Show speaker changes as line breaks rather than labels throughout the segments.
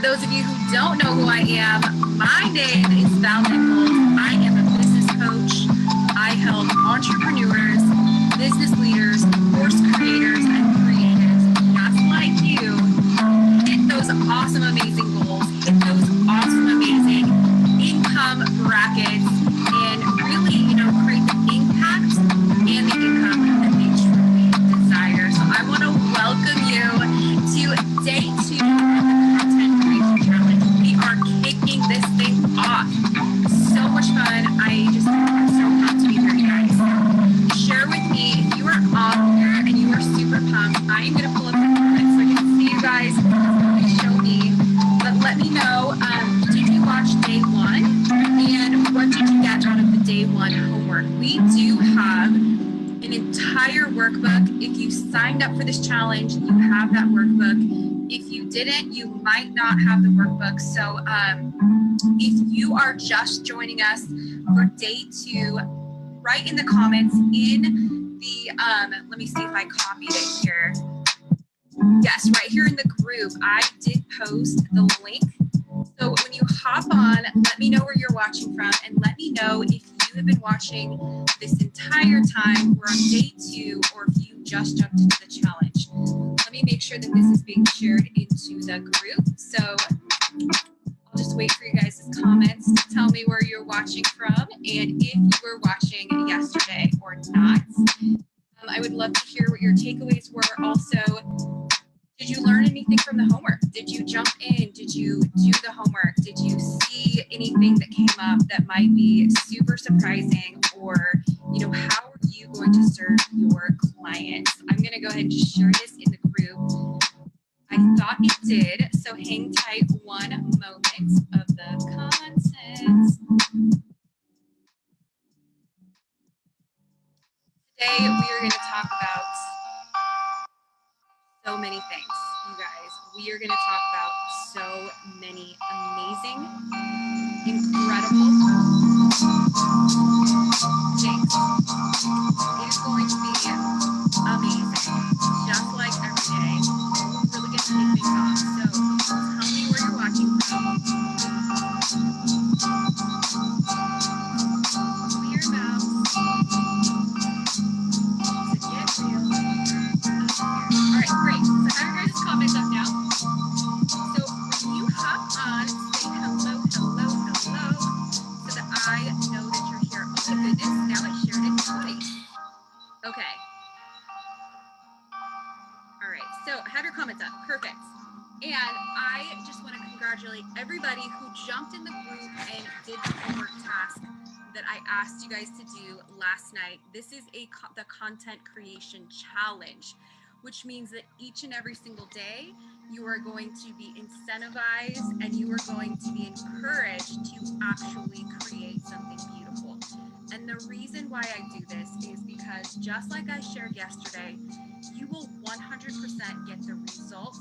those of you who don't know who I am, my name is Val Nichols. I am a business coach. I help entrepreneurs, business leaders, course creators, and creatives just like you hit those awesome, amazing goals, hit those awesome, amazing income brackets, and really, create the impact and the income that they truly desire. So I want to welcome you to day 2 of the Content Creation Challenge. We are kicking this thing off. So much fun. I'm so pumped to be here, you guys. Share with me if you are on here and you are super pumped. I am going to pull up the comments so I can see you guys. Please show me. But let me know, did you watch day 1? And what did you get out of the day 1 homework? We do have an entire workbook. If you signed up for this challenge, you have that workbook. If you didn't, you might not have the workbook. So if you are just joining us for day 2, write in the comments in the, let me see if I copied it here. Yes, right here in the group, I did post the link. So when you hop on, let me know where you're watching from and let me know if you have been watching this entire time. We're on day 2, or if you just jumped into the challenge. Let me make sure that this is being shared into the group. So I'll just wait for you guys' comments to tell me where you're watching from and if you were watching yesterday or not. I would love to hear what your takeaways were. Also, did you learn anything from the homework? Did you jump in? Did you do the homework? Did you see anything that came up that might be super surprising? Or, how are you going to serve your clients? I'm going to go ahead and share this in the group. I thought it did, so hang tight one moment of the content. Today, we are going to talk about so many things, you guys. We are going to talk about so many amazing, incredible things. It is going to be amazing, just like every day. We're really going to kick things off. So tell me where you're watching from. Clear mouth. All right, great. So have your guys' comments up now. So when you hop on, say hello, hello, hello, so that I know that you're here. Oh my goodness, now I shared it twice. Okay. All right, so have your comments up. Perfect. And I just want to congratulate everybody who jumped in the group and did the homework task that I asked you guys to do last night. This is the Content Creation Challenge, which means that each and every single day, you are going to be incentivized and you are going to be encouraged to actually create something beautiful. And the reason why I do this is because just like I shared yesterday, you will 100% get the results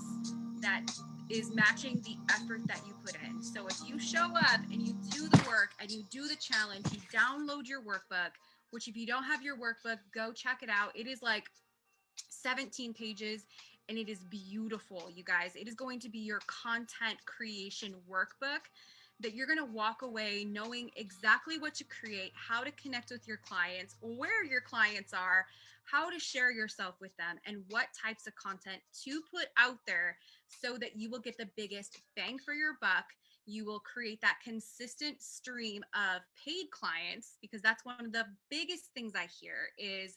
that is matching the effort that you put in. So if you show up and you do the work and you do the challenge, you download your workbook, which if you don't have your workbook, go check it out. It is like 17 pages and it is beautiful, you guys. It is going to be your content creation workbook that you're going to walk away knowing exactly what to create, how to connect with your clients, where your clients are, how to share yourself with them, and what types of content to put out there so that you will get the biggest bang for your buck. You will create that consistent stream of paid clients, because that's one of the biggest things I hear is,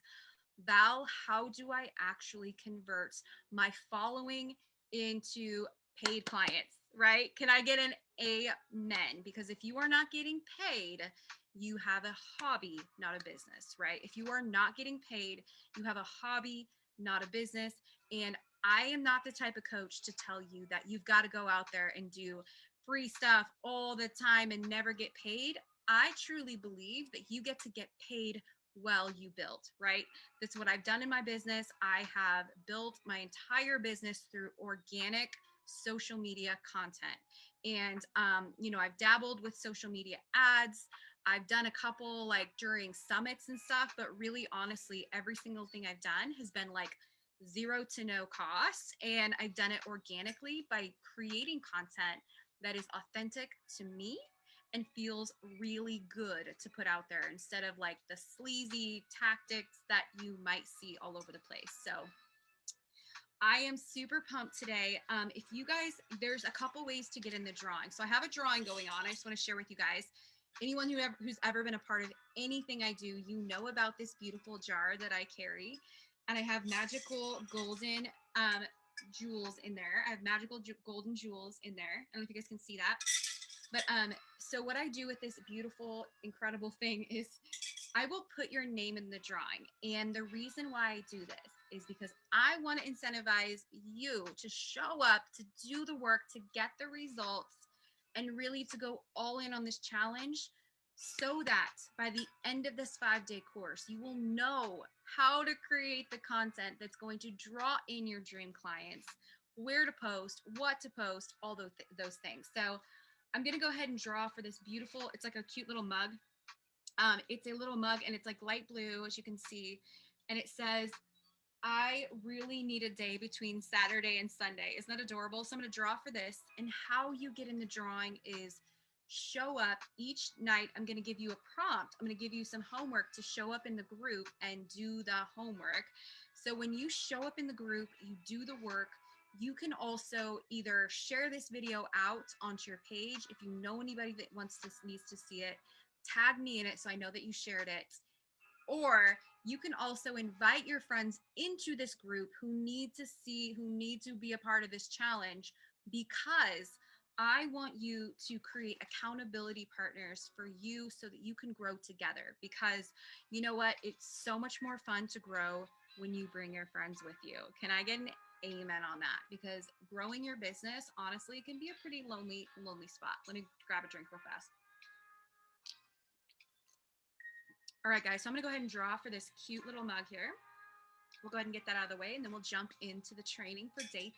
Val, how do I actually convert my following into paid clients, right? Can I get an amen? Because if you are not getting paid, you have a hobby, not a business, right? If you are not getting paid, you have a hobby, not a business. And I am not the type of coach to tell you that you've got to go out there and do free stuff all the time and never get paid. I truly believe that you get to get paid well you build, right? That's what I've done in my business. I have built my entire business through organic social media content. And, I've dabbled with social media ads. I've done a couple like during summits and stuff, but really honestly, every single thing I've done has been like zero to no cost. And I've done it organically by creating content that is authentic to me and feels really good to put out there instead of like the sleazy tactics that you might see all over the place. So I am super pumped today. If you guys, there's a couple ways to get in the drawing. So I have a drawing going on. I just want to share with you guys. Anyone who's ever been a part of anything I do, you know about this beautiful jar that I carry. And I have magical golden jewels in there. I have magical golden jewels in there. I don't know if you guys can see that. But so what I do with this beautiful, incredible thing is I will put your name in the drawing. And the reason why I do this is because I want to incentivize you to show up, to do the work, to get the results, and really to go all in on this challenge so that by the end of this 5-day course, you will know how to create the content that's going to draw in your dream clients, where to post, what to post, all those things. So I'm going to go ahead and draw for this beautiful, it's like a cute little mug. It's a little mug and it's like light blue, as you can see. And it says, I really need a day between Saturday and Sunday. Isn't that adorable? So I'm going to draw for this. And how you get in the drawing is show up each night. I'm going to give you a prompt. I'm going to give you some homework to show up in the group and do the homework. So when you show up in the group, you do the work. You can also either share this video out onto your page. If you know anybody that needs to see it, tag me in it so I know that you shared it. Or you can also invite your friends into this group who need to be a part of this challenge, because I want you to create accountability partners for you so that you can grow together. Because you know what? It's so much more fun to grow when you bring your friends with you. Can I get an amen on that? Because growing your business, honestly, can be a pretty lonely spot. Let me grab a drink real fast. All right, guys, so I'm going to go ahead and draw for this cute little mug here. We'll go ahead and get that out of the way, and then we'll jump into the training for day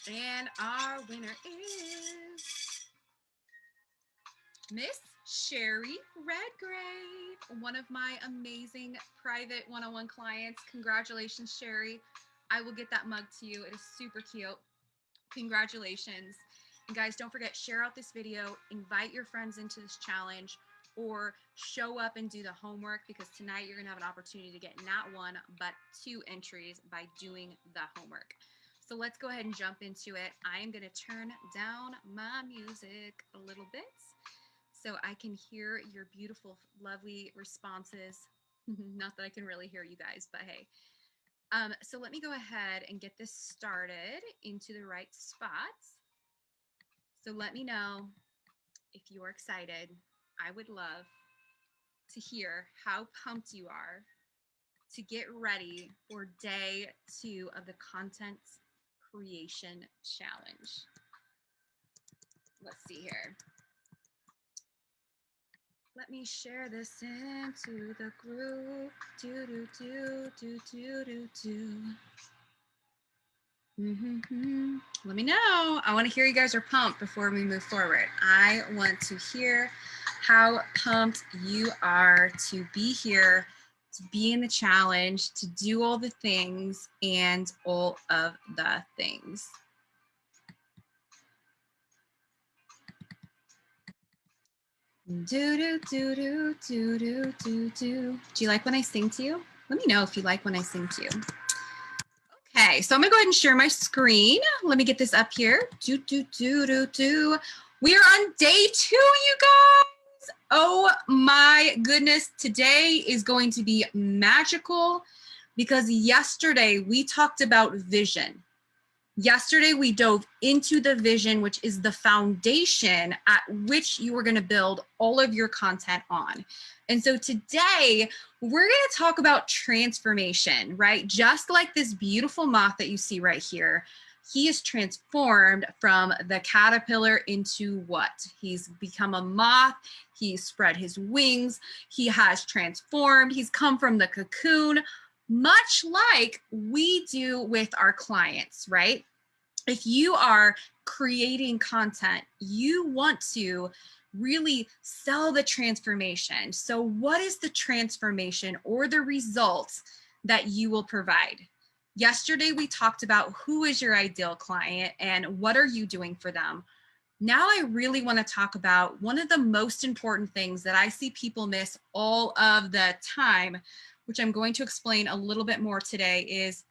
2. And our winner is Miss Sherry Redgrave, one of my amazing private one-on-one clients. Congratulations, Sherry. I will get that mug to you. It is super cute. Congratulations. And guys, don't forget, share out this video, invite your friends into this challenge, or show up and do the homework, because tonight you're going to have an opportunity to get not 1, but 2 entries by doing the homework. So let's go ahead and jump into it. I am going to turn down my music a little bit so I can hear your beautiful, lovely responses. Not that I can really hear you guys, but hey. So let me go ahead and get this started into the right spots. So let me know if you're excited. I would love to hear how pumped you are to get ready for day 2 of the Content Creation Challenge. Let's see here. Let me share this into the group. Let me know. I want to hear you guys are pumped before we move forward. I want to hear how pumped you are to be here, to be in the challenge, to do all the things and all of the things. Do. Do you like when I sing to you? Let me know if you like when I sing to you. Okay, so I'm gonna go ahead and share my screen. Let me get this up here. We are on day 2, you guys. Oh my goodness, today is going to be magical, because yesterday we talked about vision. Yesterday, we dove into the vision, which is the foundation at which you are going to build all of your content on. And so today, we're going to talk about transformation, right? Just like this beautiful moth that you see right here, he is transformed from the caterpillar into what? He's become a moth. He's spread his wings. He has transformed. He's come from the cocoon, much like we do with our clients, right? If you are creating content, you want to really sell the transformation. So what is the transformation or the results that you will provide. Yesterday, we talked about who is your ideal client and what are you doing for them. Now I really want to talk about one of the most important things that I see people miss all of the time, which I'm going to explain a little bit more today, is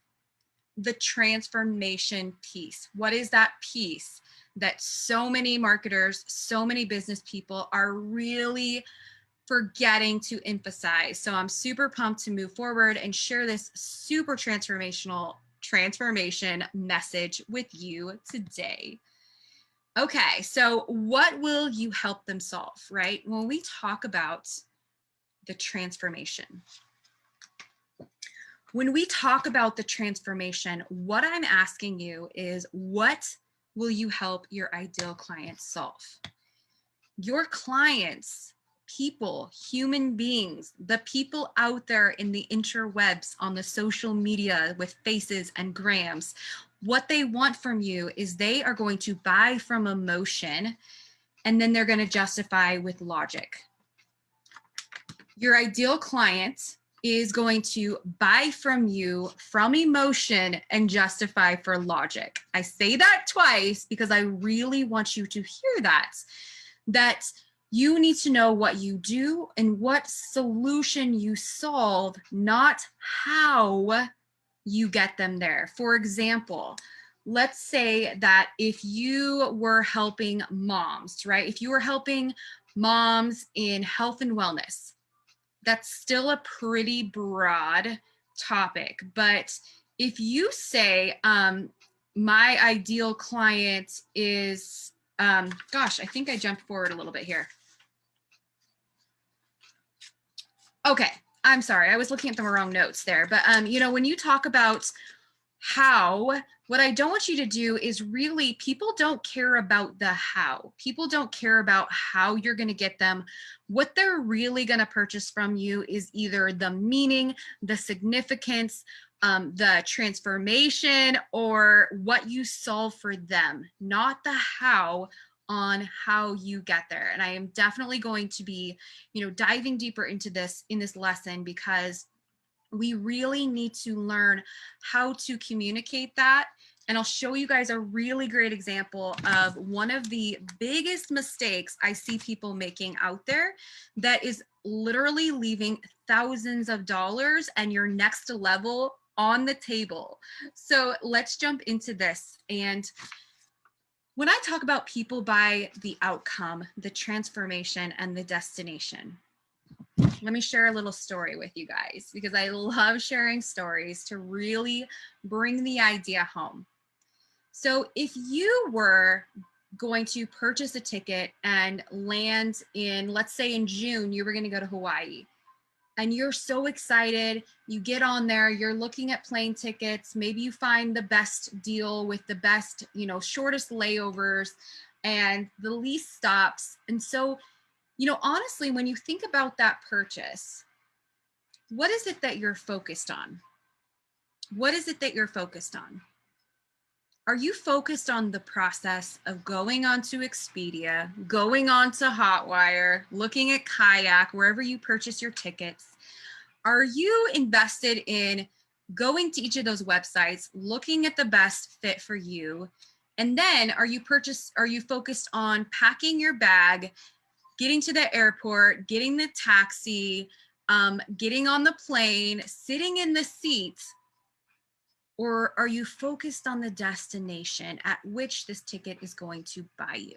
the transformation piece. What is that piece that so many marketers, so many business people are really forgetting to emphasize? So I'm super pumped to move forward and share this super transformational transformation message with you today. Okay, so what will you help them solve, right? When we talk about the transformation, when we talk about the transformation, what I'm asking you is, what will you help your ideal clients solve? Your clients, people, human beings, the people out there in the interwebs, on the social media with faces and grams, what they want from you is they are going to buy from emotion, and then they're going to justify with logic. Your ideal client is going to buy from you from emotion and justify for logic. I say that twice because I really want you to hear that you need to know what you do and what solution you solve, not how you get them there. For example, let's say that if you were helping moms, right? If you were helping moms in health and wellness, that's still a pretty broad topic. But if you say, my ideal client is, gosh, I think I jumped forward a little bit here. Okay, I'm sorry. I was looking at the wrong notes there. But, when you talk about how, what I don't want you to do is really, people don't care about the how. People don't care about how you're going to get them. What they're really going to purchase from you is either the meaning, the significance, the transformation, or what you solve for them, not the how on how you get there. And I am definitely going to be, diving deeper into this in this lesson, because we really need to learn how to communicate that. And I'll show you guys a really great example of one of the biggest mistakes I see people making out there that is literally leaving thousands of dollars and your next level on the table. So let's jump into this. And when I talk about people by the outcome, the transformation, and the destination, let me share a little story with you guys, because I love sharing stories to really bring the idea home. So if you were going to purchase a ticket and land in, let's say in June, you were going to go to Hawaii, and you're so excited, you get on there, you're looking at plane tickets, maybe you find the best deal with the best, shortest layovers and the least stops. And so, honestly, when you think about that purchase, what is it that you're focused on? What is it that you're focused on? Are you focused on the process of going onto Expedia, going onto Hotwire, looking at Kayak, wherever you purchase your tickets? Are you invested in going to each of those websites, looking at the best fit for you? And then are you focused on packing your bag, getting to the airport, getting the taxi, getting on the plane, sitting in the seat? Or are you focused on the destination at which this ticket is going to buy you?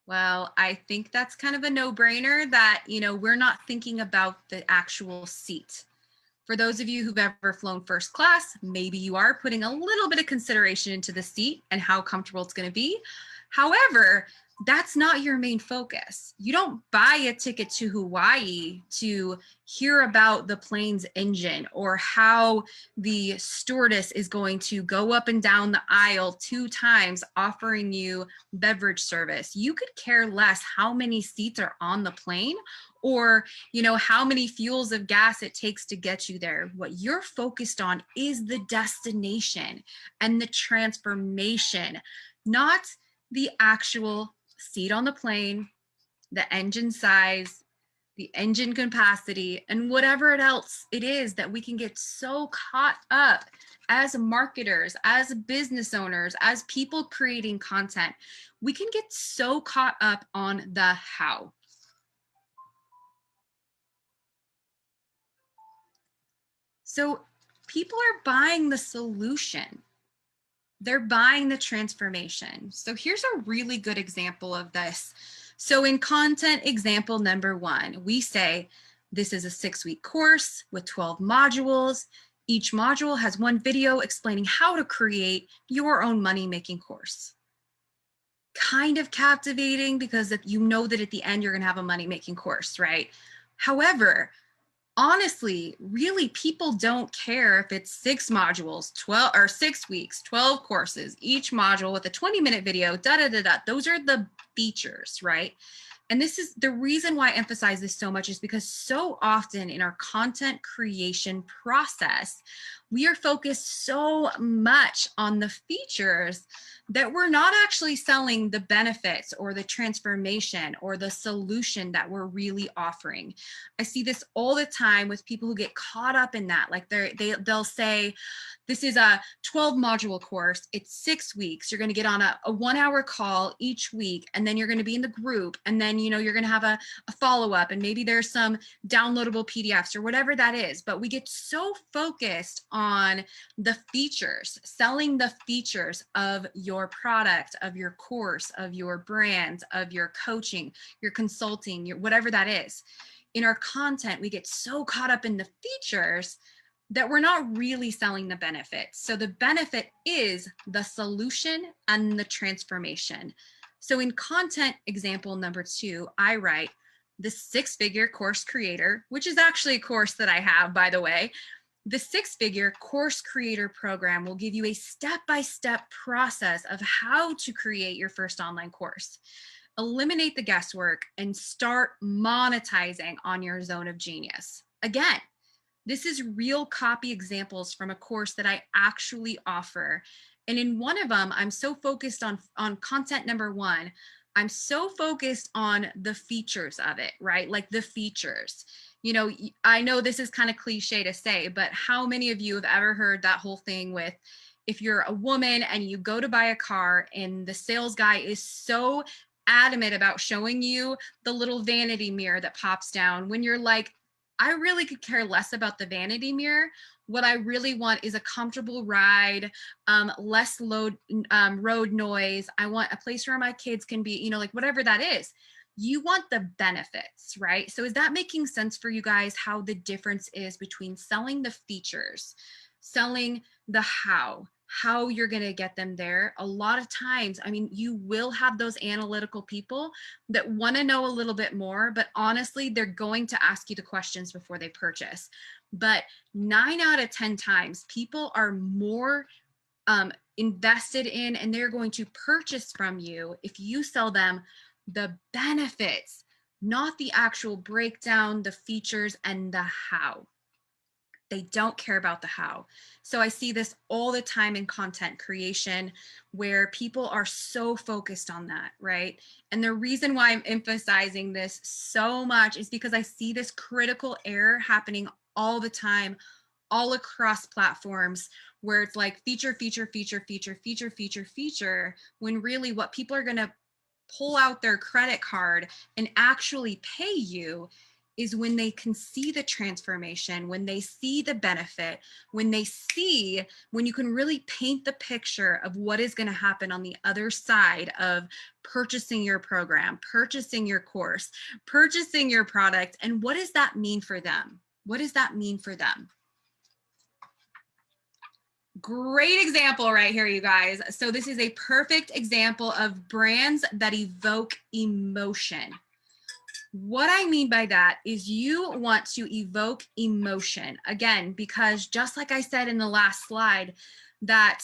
Well, I think that's kind of a no-brainer that, we're not thinking about the actual seat. For those of you who've ever flown first class, maybe you are putting a little bit of consideration into the seat and how comfortable it's going to be. However, that's not your main focus. You don't buy a ticket to Hawaii to hear about the plane's engine or how the stewardess is going to go up and down the aisle 2 times offering you beverage service. You could care less how many seats are on the plane or, how many fuels of gas it takes to get you there. What you're focused on is the destination and the transformation, not the actual seat on the plane, the engine size, the engine capacity, and whatever else it is that we can get so caught up as marketers, as business owners, as people creating content. We can get so caught up on the how. So people are buying the solution. They're buying the transformation. So here's a really good example of this. So in content example number 1, we say this is a 6-week course with 12 modules. Each module has one video explaining how to create your own money-making course. Kind of captivating because you know that at the end you're going to have a money-making course, right? However, honestly, really, people don't care if it's 6 modules, 12 or 6 weeks, 12 courses, each module with a 20-minute video, Those are the features, right? And this is the reason why I emphasize this so much, is because so often in our content creation process, we are focused so much on the features that we're not actually selling the benefits or the transformation or the solution that we're really offering. I see this all the time with people who get caught up in that. Like they'll say, this is a 12 module course. It's 6 weeks. You're going to get on a 1-hour call each week, and then you're going to be in the group, and then you're going to have a follow-up, and maybe there's some downloadable PDFs or whatever that is. But we get so focused on the features, selling the features of your product, of your course, of your brand, of your coaching, your consulting, your whatever that is. In our content, we get so caught up in the features that we're not really selling the benefits. So the benefit is the solution and the transformation. So in content example number 2, I write the 6-figure course creator, which is actually a course that I have, by the way. The 6-figure course creator program will give you a step-by-step process of how to create your first online course. Eliminate the guesswork and start monetizing on your zone of genius. Again, this is real copy examples from a course that I actually offer. And in one of them, I'm so focused on content number 1, I'm so focused on the features of it, right? Like the features. I know this is kind of cliche to say, but how many of you have ever heard that whole thing with, if you're a woman and you go to buy a car and the sales guy is so adamant about showing you the little vanity mirror that pops down, when you're like, I really could care less about the vanity mirror. What I really want is a comfortable ride, less road noise. I want a place where my kids can be, like whatever that is. You want the benefits, right? So is that making sense for you guys, how the difference is between selling the features, selling the how you're going to get them there? A lot of times, you will have those analytical people that want to know a little bit more, but honestly, they're going to ask you the questions before they purchase. But 9 out of 10 times, people are more invested in, and they're going to purchase from you if you sell them the benefits, not the actual breakdown, the features, and the how. They don't care about the how. So I see this all the time in content creation where people are so focused on that, right? And the reason why I'm emphasizing this so much is because I see this critical error happening all the time, all across platforms, where it's like feature, feature, feature, feature, feature, feature, feature, when really what people are going to pull out their credit card and actually pay you is when they can see the transformation, when they see the benefit, when you can really paint the picture of what is going to happen on the other side of purchasing your program, purchasing your course, purchasing your product. And what does that mean for them? What does that mean for them? Great example right here, you guys. So this is a perfect example of brands that evoke emotion. What I mean by that is you want to evoke emotion, again, because just like I said in the last slide, that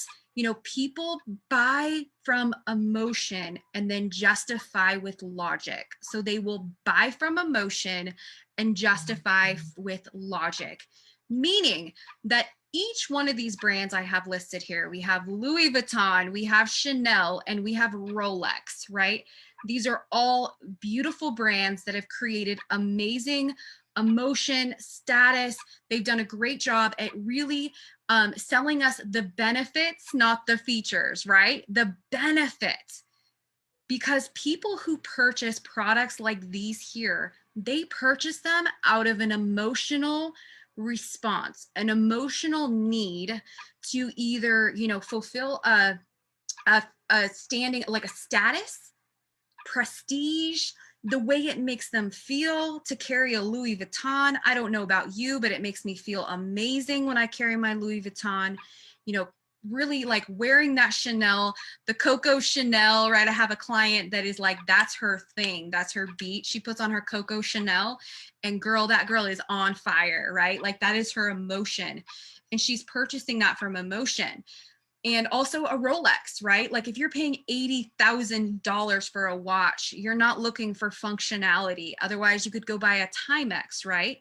people buy from emotion and then justify with logic. So they will buy from emotion and justify with logic, meaning that each one of these brands I have listed here, we have Louis Vuitton, we have Chanel, and we have Rolex, right? These are all beautiful brands that have created amazing emotion, status. They've done a great job at really selling us the benefits, not the features, right? The benefits. Because people who purchase products like these here, they purchase them out of an emotional response, an emotional need to either, you know, fulfill a standing, like a status, prestige, the way it makes them feel to carry a Louis Vuitton. I don't know about you, but it makes me feel amazing when I carry my Louis Vuitton, you know, really like wearing that Chanel, the Coco Chanel, right? I have a client that is like, that's her thing. That's her beat. She puts on her Coco Chanel and girl, that girl is on fire, right? Like that is her emotion. And she's purchasing that from emotion. And also a Rolex, right? Like if you're paying $80,000 for a watch, you're not looking for functionality. Otherwise you could go buy a Timex, right?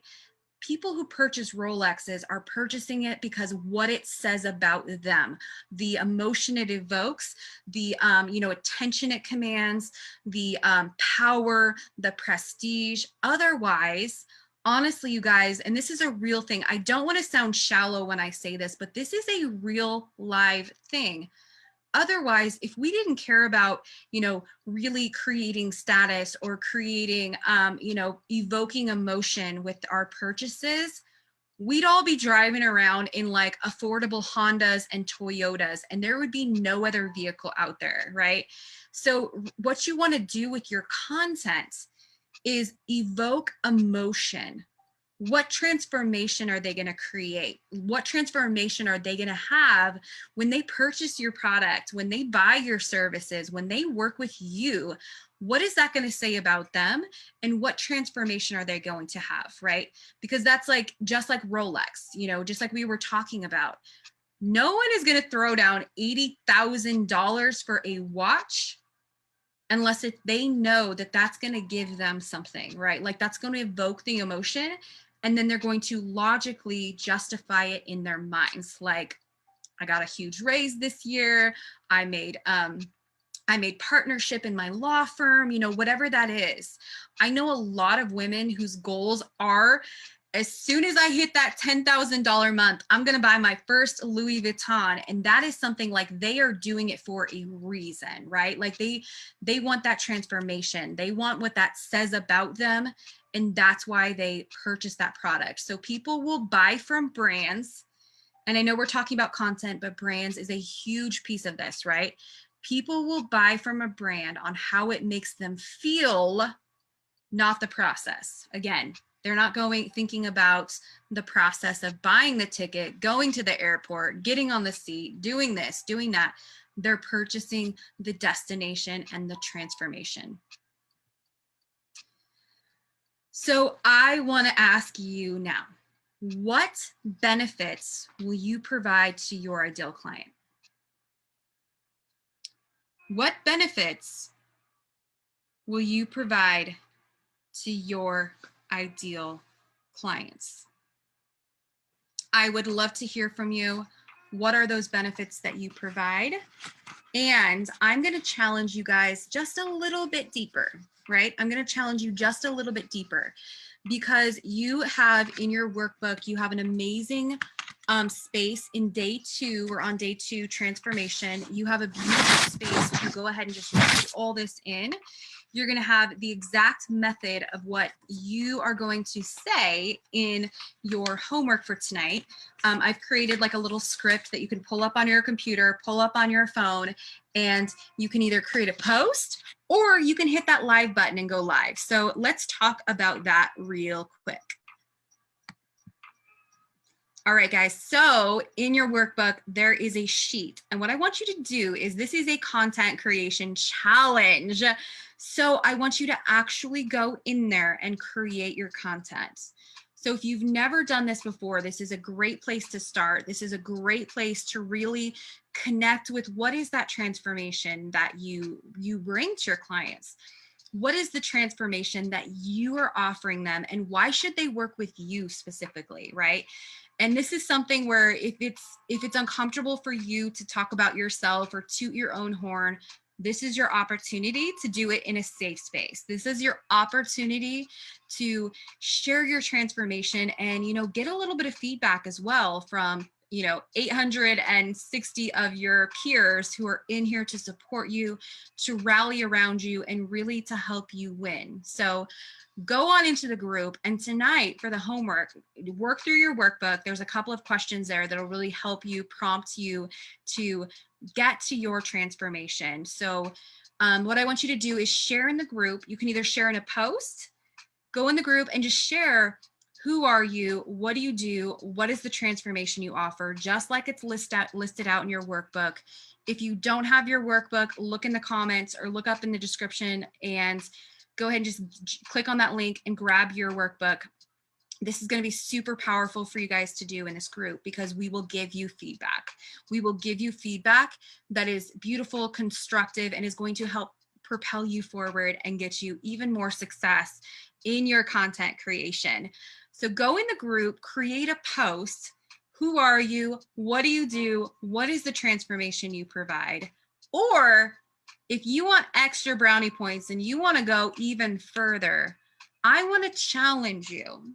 People who purchase Rolexes are purchasing it because what it says about them, the emotion it evokes, the you know, attention it commands, the power, the prestige. Otherwise, honestly, you guys, and this is a real thing. I don't want to sound shallow when I say this, but this is a real live thing. Otherwise, if we didn't care about, you know, really creating status or creating, you know, evoking emotion with our purchases, we'd all be driving around in like affordable Hondas and Toyotas, and there would be no other vehicle out there, right? So what you want to do with your content is evoke emotion. What transformation are they going to create? What transformation are they going to have when they purchase your product, when they buy your services, when they work with you? What is that going to say about them? And what transformation are they going to have, right? Because that's like, just like Rolex, you know, just like we were talking about. No one is going to throw down $80,000 for a watch unless they know that that's going to give them something, right? Like that's going to evoke the emotion, and then they're going to logically justify it in their minds. Like, I got a huge raise this year. I made partnership in my law firm, you know, whatever that is. I know a lot of women whose goals are, as soon as I hit that $10,000 month, I'm going to buy my first Louis Vuitton. And that is something like they are doing it for a reason, right? Like they want that transformation. They want what that says about them. And that's why they purchase that product. So people will buy from brands. And I know we're talking about content, but brands is a huge piece of this, right? People will buy from a brand on how it makes them feel, not the process. Again, they're not thinking about the process of buying the ticket, going to the airport, getting on the seat, doing this, doing that. They're purchasing the destination and the transformation. So I want to ask you now, what benefits will you provide to your ideal client? What benefits will you provide to your ideal clients? I would love to hear from you. What are those benefits that you provide? And I'm going to challenge you guys just a little bit deeper, right? I'm going to challenge you just a little bit deeper, because you have in your workbook, you have an amazing space in day 2. We're on day 2, transformation. You have a beautiful space to go ahead and just write all this in. You're going to have the exact method of what you are going to say in your homework for tonight. I've created like a little script that you can pull up on your computer, pull up on your phone, and you can either create a post or you can hit that live button and go live. So let's talk about that real quick. All right, guys, so in your workbook, there is a sheet. And what I want you to do is, this is a content creation challenge. So I want you to actually go in there and create your content. So if you've never done this before, this is a great place to start. This is a great place to really connect with what is that transformation that you bring to your clients. What is the transformation that you are offering them, and why should they work with you specifically, right? And this is something where if it's uncomfortable for you to talk about yourself or toot your own horn, this is your opportunity to do it in a safe space. This is your opportunity to share your transformation and, get a little bit of feedback as well from 860 of your peers who are in here to support you, to rally around you, and really to help you win. So go on into the group, and tonight for the homework, work through your workbook. There's a couple of questions there that'll really help you, prompt you to get to your transformation. So what I want you to do is share in the group. You can either share in a post, go in the group and just share, who are you? What do you do? What is the transformation you offer? Just like it's listed out in your workbook. If you don't have your workbook, look in the comments or look up in the description and go ahead and just click on that link and grab your workbook. This is going to be super powerful for you guys to do in this group, because we will give you feedback. We will give you feedback that is beautiful, constructive, and is going to help propel you forward and get you even more success in your content creation. So go in the group, create a post. Who are you? What do you do? What is the transformation you provide? Or if you want extra brownie points and you want to go even further, I want to challenge you.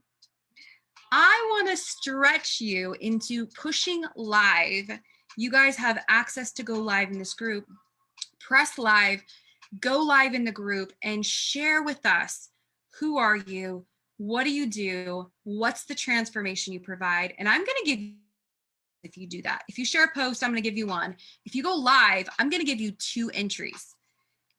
I want to stretch you into pushing live. You guys have access to go live in this group. Press live, go live in the group, and share with us, who are you? What do you do? What's the transformation you provide? And I'm going to give you, if you do that, if you share a post, I'm going to give you one. If you go live, I'm going to give you 2 entries.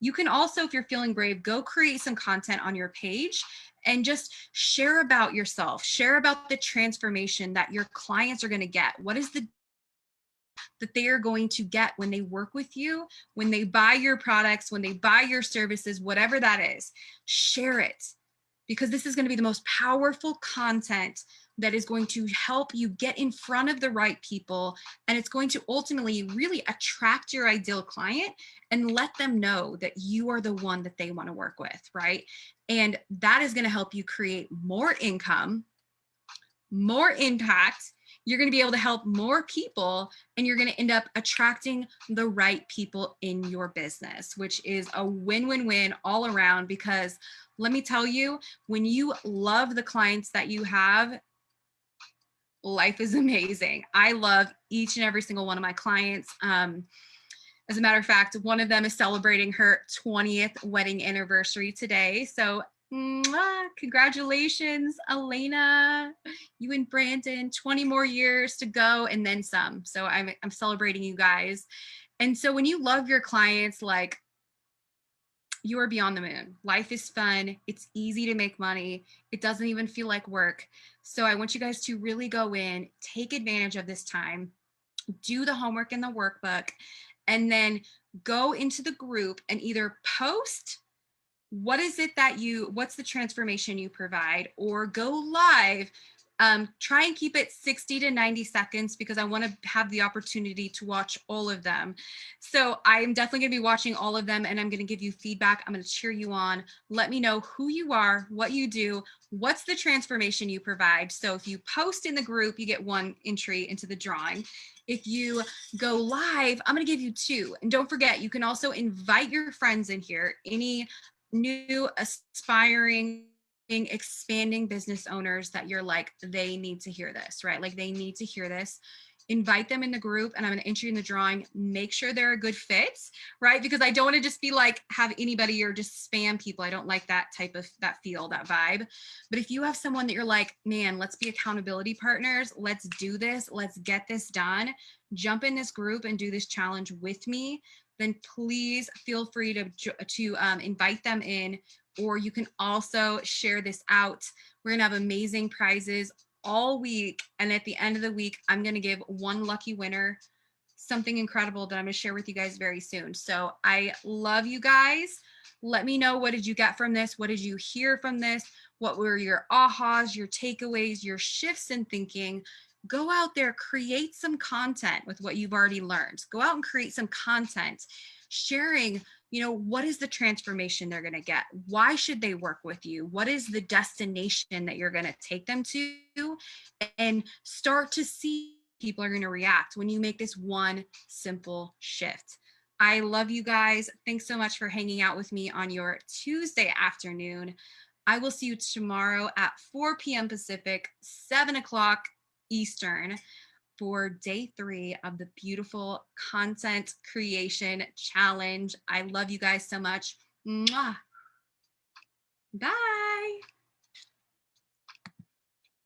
You can also, if you're feeling brave, go create some content on your page and just share about yourself, share about the transformation that your clients are going to get. What is the that they are going to get when they work with you, when they buy your products, when they buy your services, whatever that is. Share it, because this is going to be the most powerful content that is going to help you get in front of the right people. And it's going to ultimately really attract your ideal client and let them know that you are the one that they want to work with, right? And that is going to help you create more income, more impact. You're going to be able to help more people, and you're going to end up attracting the right people in your business, which is a win-win-win all around. Because let me tell you, when you love the clients that you have, life is amazing. I love each and every single one of my clients. As a matter of fact, one of them is celebrating her 20th wedding anniversary today. So congratulations, Elena. You and Brandon, 20 more years to go and then some. So I'm celebrating you guys. And so when you love your clients, like, you are beyond the moon. Life is fun. It's easy to make money. It doesn't even feel like work. So I want you guys to really go in, take advantage of this time, do the homework in the workbook, and then go into the group and either post what's the transformation you provide, or go live. Try and keep it 60 to 90 seconds, because I want to have the opportunity to watch all of them. So I'm definitely going to be watching all of them, and I'm going to give you feedback. I'm going to cheer you on. Let me know who you are, what you do, what's the transformation you provide. So if you post in the group, you get 1 entry into the drawing. If you go live, I'm going to give you 2. And don't forget, you can also invite your friends in here, any new aspiring expanding business owners that you're like, they need to hear this, right? Like, they need to hear this. Invite them in the group, and I'm going to enter you in the drawing. Make sure they're a good fit, right? Because I don't want to just be like, have anybody or just spam people. I don't like that type of, that feel, that vibe. But if you have someone that you're like, man, let's be accountability partners, let's do this, let's get this done, jump in this group and do this challenge with me, then please feel free to invite them in. Or you can also share this out. We're going to have amazing prizes all week. And at the end of the week, I'm going to give 1 lucky winner something incredible that I'm going to share with you guys very soon. So I love you guys. Let me know, what did you get from this? What did you hear from this? What were your ahas, your takeaways, your shifts in thinking? Go out there, create some content with what you've already learned. Go out and create some content sharing, what is the transformation they're going to get? Why should they work with you? What is the destination that you're going to take them to? And start to see people are going to react when you make this one simple shift. I love you guys. Thanks so much for hanging out with me on your Tuesday afternoon. I will see you tomorrow at 4 p.m. Pacific, 7 o'clock Eastern for day 3 of the beautiful content creation challenge. I love you guys so much. Mwah. Bye.